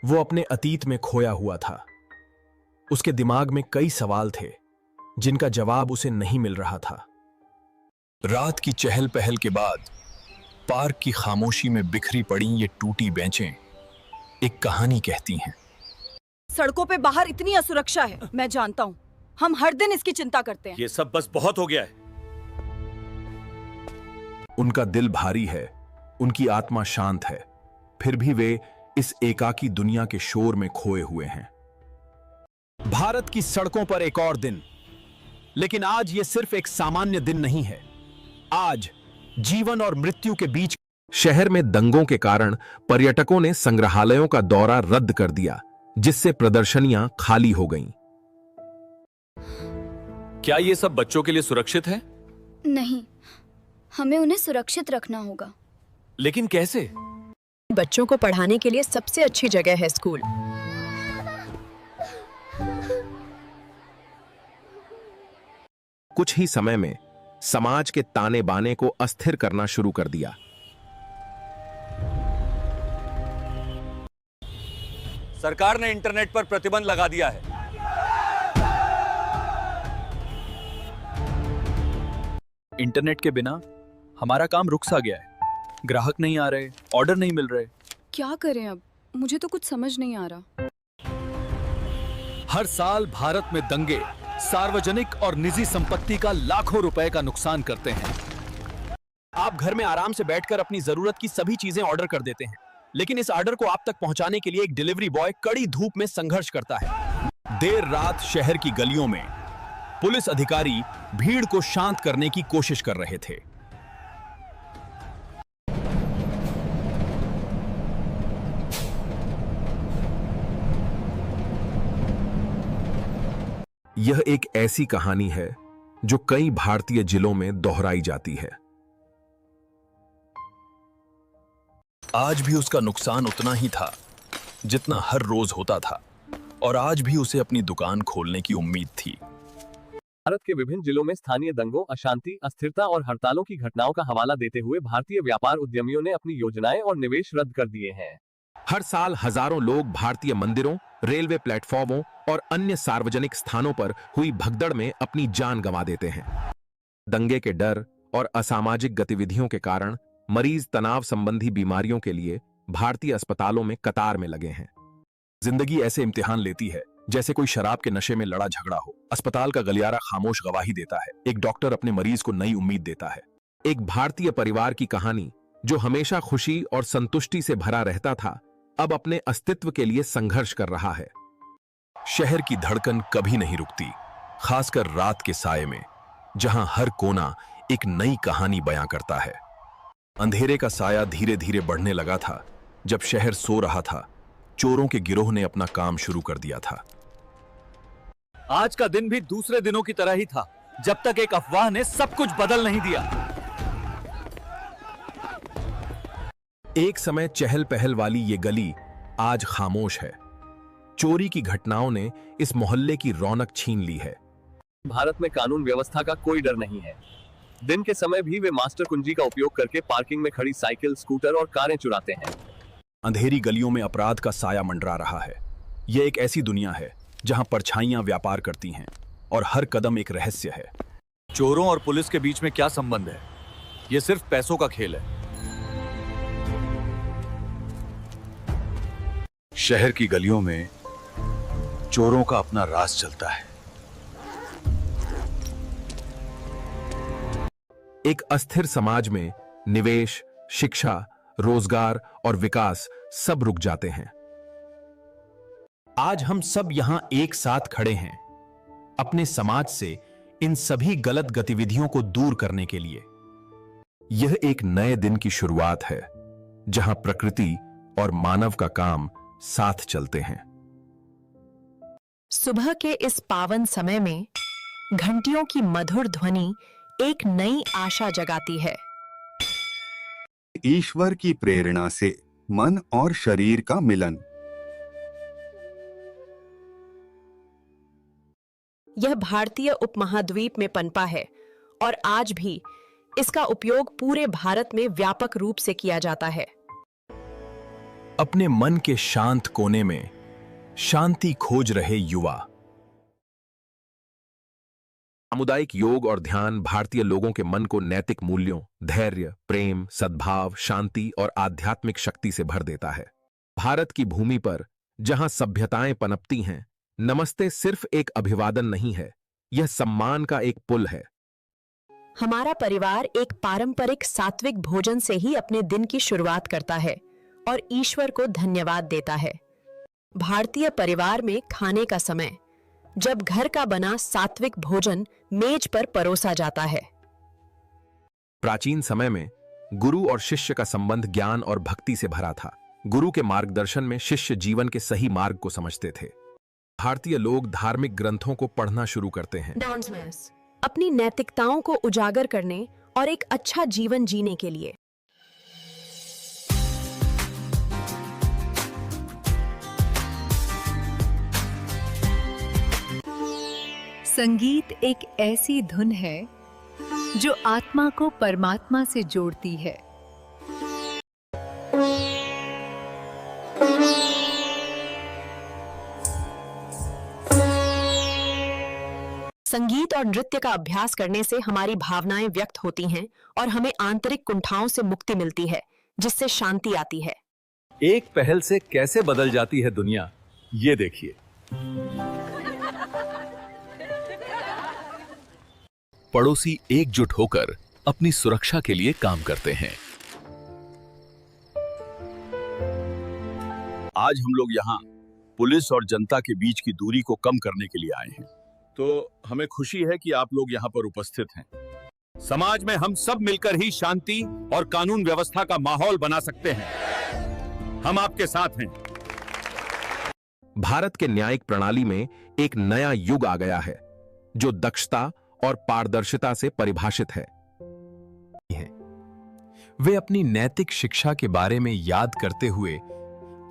वो अपने अतीत में खोया हुआ था। उसके दिमाग में कई सवाल थे जिनका जवाब उसे नहीं मिल रहा था। रात की चहल पहल के बाद पार्क की खामोशी में बिखरी पड़ी ये टूटी बेंचें एक कहानी कहती हैं। सड़कों पे बाहर इतनी असुरक्षा है, मैं जानता हूँ। हम हर दिन इसकी चिंता करते हैं। ये सब बस बहुत हो गया है। उनका दिल भारी है, उनकी आत्मा शांत है, फिर भी वे इस एकाकी दुनिया के शोर में खोए हुए हैं। भारत की सड़कों पर एक और दिन, लेकिन आज यह सिर्फ एक सामान्य दिन नहीं है। आज जीवन और मृत्यु के बीच शहर में दंगों के कारण पर्यटकों ने संग्रहालयों का दौरा रद्द कर दिया, जिससे प्रदर्शनियां खाली हो गईं। क्या ये सब बच्चों के लिए सुरक्षित है? नहीं, हमें उन्हें सुरक्षित रखना होगा। लेकिन कैसे? बच्चों को पढ़ाने के लिए सबसे अच्छी जगह है स्कूल। कुछ ही समय में समाज के ताने बाने को अस्थिर करना शुरू कर दिया। सरकार ने इंटरनेट पर प्रतिबंध लगा दिया है। इंटरनेट के बिना हमारा काम रुक सा गया है। ग्राहक नहीं आ रहे, ऑर्डर नहीं मिल रहे। क्या करें अब? मुझे तो कुछ समझ नहीं आ रहा। हर साल भारत में दंगे सार्वजनिक और निजी संपत्ति का लाखों रुपए का नुकसान करते हैं। आप घर में आराम से बैठकर अपनी जरूरत की सभी चीजें ऑर्डर कर देते हैं, लेकिन इस ऑर्डर को आप तक पहुंचाने के लिए एक डिलीवरी बॉय कड़ी धूप में संघर्ष करता है। देर रात शहर की गलियों में पुलिस अधिकारी भीड़ को शांत करने की कोशिश कर रहे थे। यह एक ऐसी कहानी है जो कई भारतीय जिलों में दोहराई जाती है। आज भी उसका नुकसान उतना ही था जितना हर रोज होता था, और आज भी उसे अपनी दुकान खोलने की उम्मीद थी। भारत के विभिन्न जिलों में स्थानीय दंगों, अशांति, अस्थिरता और हड़तालों की घटनाओं का हवाला देते हुए भारतीय व्यापार उद्यमियों ने अपनी योजनाएं और निवेश रद्द कर दिए हैं। हर साल हजारों लोग भारतीय मंदिरों, रेलवे प्लेटफॉर्मों और अन्य सार्वजनिक स्थानों पर हुई भगदड़ में अपनी जान गंवा देते हैं। दंगे के डर और असामाजिक गतिविधियों के कारण मरीज तनाव संबंधी बीमारियों के लिए भारतीय अस्पतालों में कतार में लगे हैं। जिंदगी ऐसे इम्तिहान लेती है जैसे कोई शराब के नशे में लड़ा झगड़ा हो। अस्पताल का गलियारा खामोश गवाही देता है। एक डॉक्टर अपने मरीज को नई उम्मीद देता है। एक भारतीय परिवार की कहानी जो हमेशा खुशी और संतुष्टि से भरा रहता था, अब अपने अस्तित्व के लिए संघर्ष कर रहा है। शहर की धड़कन कभी नहीं रुकती, खासकर रात के साये में, जहां हर कोना एक नई कहानी बयां करता है। अंधेरे का साया धीरे धीरे बढ़ने लगा था। जब शहर सो रहा था, चोरों के गिरोह ने अपना काम शुरू कर दिया था। आज का दिन भी दूसरे दिनों की तरह ही था, जब तक एक अफवाह ने सब कुछ बदल नहीं दिया। एक समय चहल पहल वाली ये गली आज खामोश है। चोरी की घटनाओं ने इस मोहल्ले की रौनक छीन ली है। भारत में कानून व्यवस्था का कोई डर नहीं है। दिन के समय भी वे मास्टर कुंजी का उपयोग करके पार्किंग में खड़ी साइकिल, स्कूटर और कारें चुराते हैं। अंधेरी गलियों में अपराध का साया मंडरा रहा है। यह एक ऐसी दुनिया है जहां परछाइयां व्यापार करती हैं और हर कदम एक रहस्य है। चोरों और पुलिस के बीच में क्या संबंध है? यह सिर्फ पैसों का खेल है। शहर की गलियों में चोरों का अपना राज चलता है। एक अस्थिर समाज में निवेश, शिक्षा, रोजगार और विकास सब रुक जाते हैं। आज हम सब यहां एक साथ खड़े हैं, अपने समाज से इन सभी गलत गतिविधियों को दूर करने के लिए। यह एक नए दिन की शुरुआत है, जहां प्रकृति और मानव का काम साथ चलते हैं। सुबह के इस पावन समय में घंटियों की मधुर ध्वनि एक नई आशा जगाती है। ईश्वर की प्रेरणा से मन और शरीर का मिलन। यह भारतीय उपमहाद्वीप में पनपा है और आज भी इसका उपयोग पूरे भारत में व्यापक रूप से किया जाता है। अपने मन के शांत कोने में शांति खोज रहे युवा। सामुदायिक योग और ध्यान भारतीय लोगों के मन को नैतिक मूल्यों, धैर्य, प्रेम, सद्भाव, शांति और आध्यात्मिक शक्ति से भर देता है। भारत की भूमि पर जहां सभ्यताएं पनपती हैं, नमस्ते सिर्फ एक अभिवादन नहीं है, यह सम्मान का एक पुल है। हमारा परिवार एक पारंपरिक सात्विक भोजन से ही अपने दिन की शुरुआत करता है और ईश्वर को धन्यवाद देता है। भारतीय परिवार में खाने का समय, जब घर का बना सात्विक भोजन मेज पर परोसा जाता है। प्राचीन समय में गुरु और शिष्य का संबंध ज्ञान और भक्ति से भरा था। गुरु के मार्गदर्शन में शिष्य जीवन के सही मार्ग को समझते थे। भारतीय लोग धार्मिक ग्रंथों को पढ़ना शुरू करते हैं, अपनी नैतिकताओं को उजागर करने और एक अच्छा जीवन जीने के लिए। संगीत एक ऐसी धुन है जो आत्मा को परमात्मा से जोड़ती है। संगीत और नृत्य का अभ्यास करने से हमारी भावनाएं व्यक्त होती हैं और हमें आंतरिक कुंठाओं से मुक्ति मिलती है, जिससे शांति आती है। एक पहल से कैसे बदल जाती है दुनिया, ये देखिए। पड़ोसी एकजुट होकर अपनी सुरक्षा के लिए काम करते हैं। आज हम लोग यहाँ पुलिस और जनता के बीच की दूरी को कम करने के लिए आए हैं, तो हमें खुशी है कि आप लोग यहाँ पर उपस्थित हैं। समाज में हम सब मिलकर ही शांति और कानून व्यवस्था का माहौल बना सकते हैं। हम आपके साथ हैं। भारत के न्यायिक प्रणाली में एक नया युग आ गया है, जो दक्षता और पारदर्शिता से परिभाषित है। वे अपनी नैतिक शिक्षा के बारे में याद करते हुए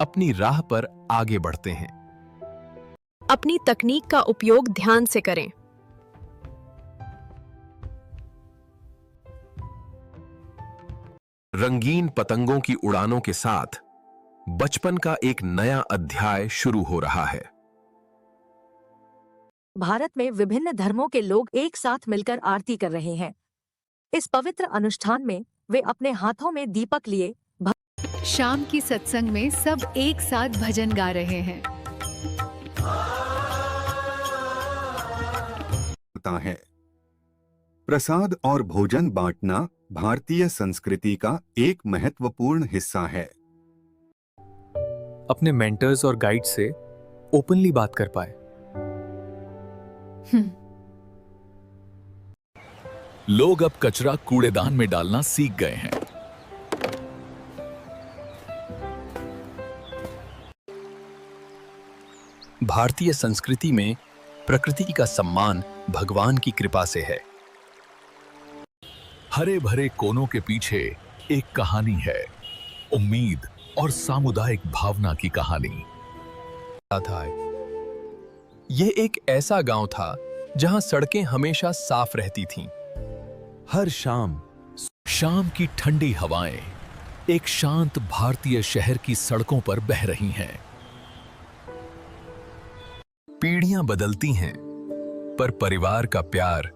अपनी राह पर आगे बढ़ते हैं। अपनी तकनीक का उपयोग ध्यान से करें। रंगीन पतंगों की उड़ानों के साथ बचपन का एक नया अध्याय शुरू हो रहा है। भारत में विभिन्न धर्मों के लोग एक साथ मिलकर आरती कर रहे हैं। इस पवित्र अनुष्ठान में वे अपने हाथों में दीपक लिए शाम की सत्संग में सब एक साथ भजन गा रहे हैं। है प्रसाद और भोजन बांटना भारतीय संस्कृति का एक महत्वपूर्ण हिस्सा है। अपने मेंटर्स और गाइड से ओपनली बात कर पाए। लोग अब कचरा कूड़ेदान में डालना सीख गए हैं। भारतीय संस्कृति में प्रकृति का सम्मान भगवान की कृपा से है। हरे भरे कोनों के पीछे एक कहानी है, उम्मीद और सामुदायिक भावना की कहानी। यह एक ऐसा गांव था जहां सड़कें हमेशा साफ रहती थीं। हर शाम की ठंडी हवाएं एक शांत भारतीय शहर की सड़कों पर बह रही हैं। पीढ़ियां बदलती हैं, पर परिवार का प्यार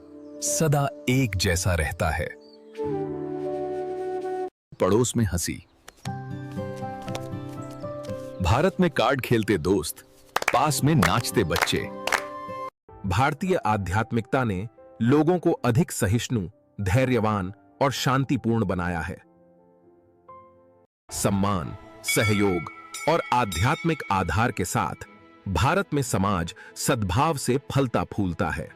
सदा एक जैसा रहता है। पड़ोस में हंसी, भारत में कार्ड खेलते दोस्त, पास में नाचते बच्चे। भारतीय आध्यात्मिकता ने लोगों को अधिक सहिष्णु, धैर्यवान और शांतिपूर्ण बनाया है। सम्मान, सहयोग और आध्यात्मिक आधार के साथ भारत में समाज सद्भाव से फलता फूलता है।